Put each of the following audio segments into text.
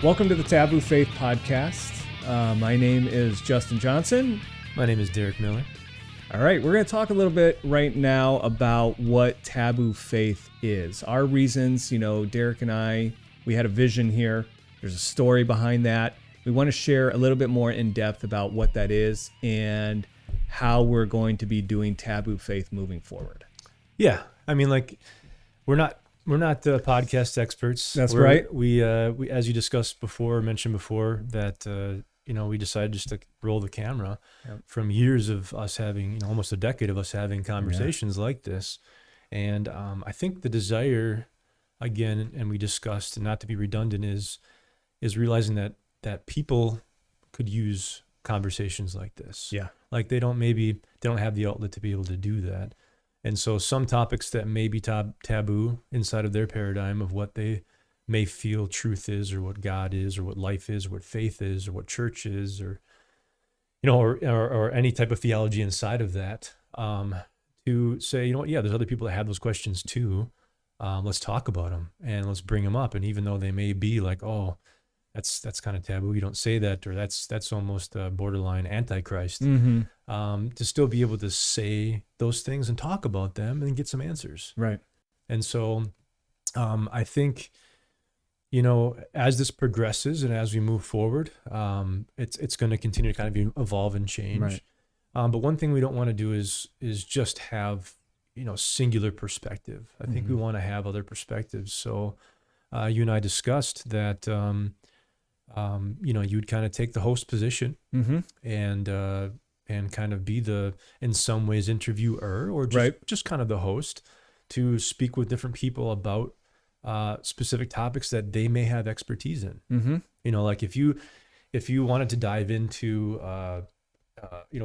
Welcome to the Taboo Faith podcast. My name is Justin Johnson. My name is Derek Miller. All right, we're going to talk a little bit right now about what Taboo Faith is. Our reasons, Derek and I, we had a vision here. There's a story behind that. We want to share a little bit more in depth about what that is and how we're going to be doing Taboo Faith moving forward. Yeah, I mean, we're not podcast experts. That's right. We as you mentioned before, that we decided just to roll the camera from years of us having, almost a decade of us having conversations like this, and I think the desire, again, and we discussed, and not to be redundant, is realizing that people could use conversations like this. Yeah, like they don't have the outlet to be able to do that. And so some topics that may be taboo inside of their paradigm of what they may feel truth is, or what God is, or what life is, or what faith is, or what church is, or or any type of theology inside of that, to say, there's other people that have those questions too. Let's talk about them and let's bring them up. And even though they may be like, oh, that's kind of taboo, you don't say that, or that's almost borderline antichrist. To still be able to say those things and talk about them and get some answers. Right. And so I think, as this progresses and as we move forward, it's going to continue to kind of evolve and change. Right. But one thing we don't want to do is just have, singular perspective. I think we want to have other perspectives. So you and I discussed that, you'd kind of take the host position and kind of be in some ways, interviewer, or just kind of the host, to speak with different people about specific topics that they may have expertise in. Like if you wanted to dive into,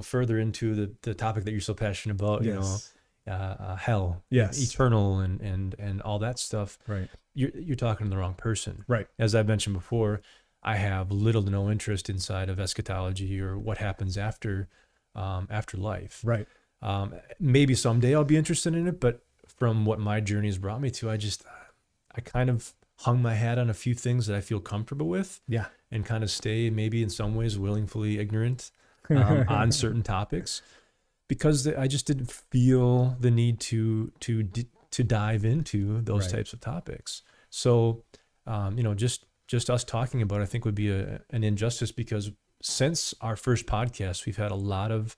further into the topic that you're so passionate about, hell, eternal, and all that stuff, right? You're talking to the wrong person, right? As I mentioned before, I have little to no interest inside of eschatology or what happens after life. Right. Maybe someday I'll be interested in it, but from what my journey has brought me to, I kind of hung my hat on a few things that I feel comfortable with. Yeah. And kind of stay maybe in some ways willingly ignorant on certain topics, because I just didn't feel the need to dive into those types of topics. So, just us talking about it, I think, would be an injustice, because since our first podcast, we've had a lot of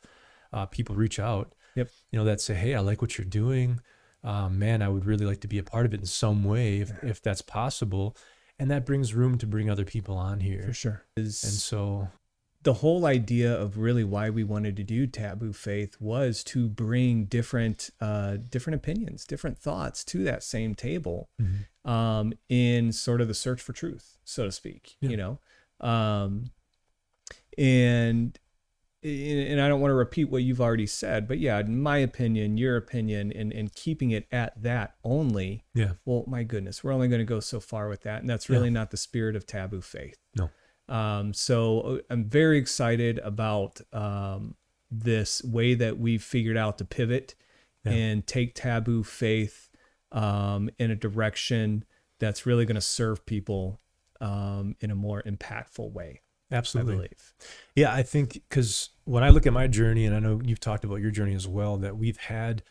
people reach out, that say, hey, I like what you're doing. Man, I would really like to be a part of it in some way, if that's possible. And that brings room to bring other people on here. For sure. And so the whole idea of really why we wanted to do Taboo Faith was to bring different opinions, different thoughts to that same table, in sort of the search for truth, so to speak, and I don't want to repeat what you've already said, but in my opinion, your opinion, and keeping it at that only. Yeah. Well, my goodness, we're only going to go so far with that. And that's really not the spirit of Taboo Faith. No. So I'm very excited about this way that we've figured out to pivot and take Taboo Faith in a direction that's really going to serve people in a more impactful way. Absolutely. I believe. Yeah, I think, because when I look at my journey, and I know you've talked about your journey as well, that we've had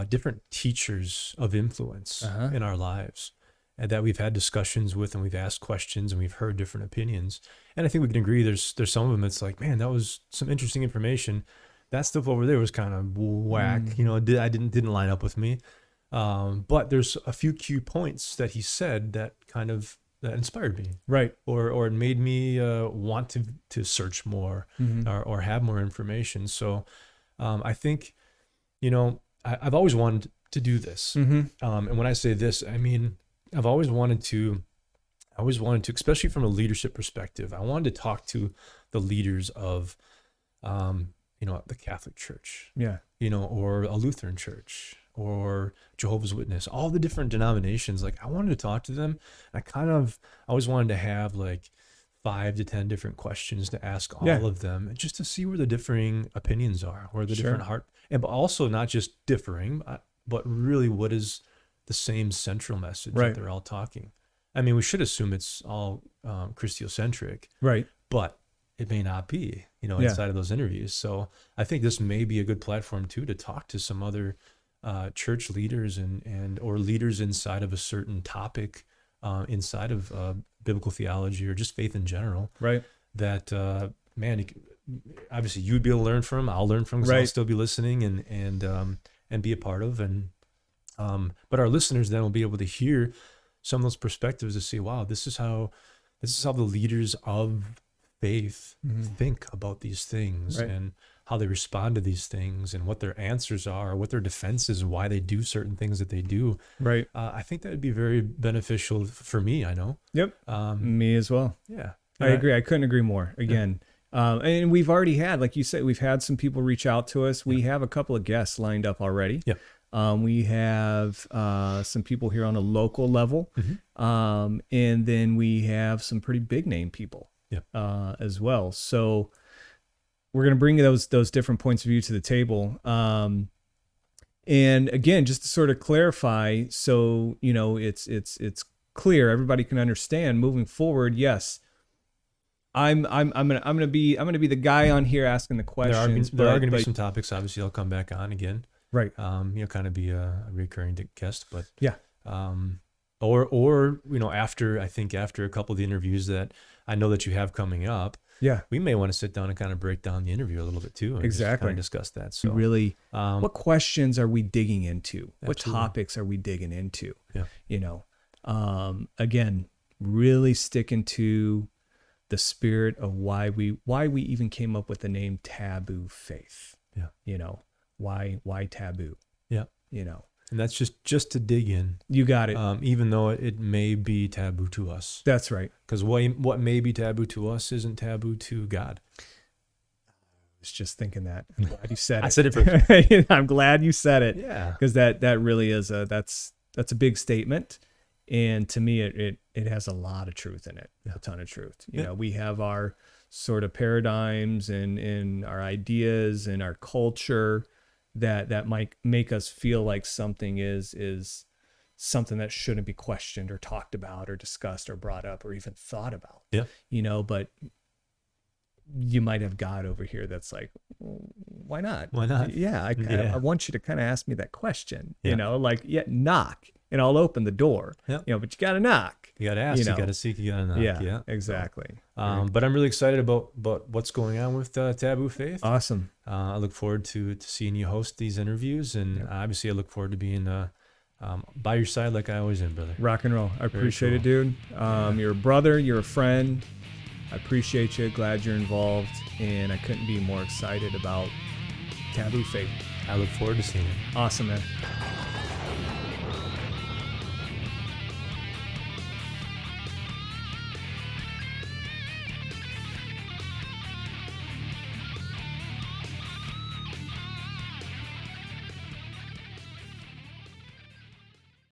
different teachers of influence in our lives, and that we've had discussions with, and we've asked questions, and we've heard different opinions. And I think we can agree there's some of them that's like, man, that was some interesting information. That stuff over there was kind of whack. I didn't line up with me. But there's a few key points that he said that kind of that inspired me, right? Or it made me want to search more, or have more information. So I think, I've always wanted to do this. And when I say this, I mean, I've always wanted to, especially from a leadership perspective, I wanted to talk to the leaders of, the Catholic Church, or a Lutheran church, or Jehovah's Witness, all the different denominations. Like, I wanted to talk to them. I always wanted to have like 5 to 10 different questions to ask all of them, just to see where the differing opinions are, where the different heart, and but also not just differing, but really what is the same central message that they're all talking. I mean, we should assume it's all Christocentric, Right. but it may not be, inside of those interviews. So I think this may be a good platform too to talk to some other church leaders and or leaders inside of a certain topic, inside of biblical theology or just faith in general. Right. That man, obviously you'd be able to learn from. I'll learn from because I'll still be listening and be a part of. And but our listeners then will be able to hear some of those perspectives to say, wow, this is how the leaders of faith think about these things and how they respond to these things and what their answers are, what their defenses, why they do certain things that they do. Right. I think that would be very beneficial for me. I know. Yep. Me as well. Yeah. I agree. I couldn't agree more. Again, and we've already had, like you said, we've had some people reach out to us. We have a couple of guests lined up already. Yeah. We have some people here on a local level, and then we have some pretty big name people as well. So we're going to bring those different points of view to the table. And again, just to sort of clarify, so it's clear, everybody can understand moving forward. Yes, I'm gonna be the guy on here asking the questions. There are going to be some topics. Obviously, I'll come back on again. Right. Kind of be a recurring guest, but yeah. Or after a couple of the interviews that I know that you have coming up, we may want to sit down and kind of break down the interview a little bit too. And exactly. Just kind of discuss that. So really, what questions are we digging into? Absolutely. What topics are we digging into? Yeah. Again, really sticking to the spirit of why we even came up with the name Taboo Faith. Yeah. Why taboo? Yeah. And that's just to dig in. You got it. Even though it may be taboo to us. That's right. Because what may be taboo to us isn't taboo to God. I was just thinking that. I'm glad you said it. I said it first. I'm glad you said it. Yeah. Because that really is that's a big statement. And to me, it has a lot of truth in it, a ton of truth. We have our sort of paradigms and our ideas and our culture that might make us feel like something is something that shouldn't be questioned or talked about or discussed or brought up or even thought about. Yeah. But you might have God over here that's like, why not? Why not? Yeah. I want you to kind of ask me that question, knock. And I'll open the door, but you got to knock. You got to ask, you got to seek, you got to knock. Yeah, exactly. But I'm really excited about what's going on with Taboo Faith. Awesome. I look forward to seeing you host these interviews. And obviously I look forward to being by your side like I always am, brother. Rock and roll. I appreciate it, dude. You're a brother. You're a friend. I appreciate you. Glad you're involved. And I couldn't be more excited about Taboo Faith. I look forward to seeing it. Awesome, man.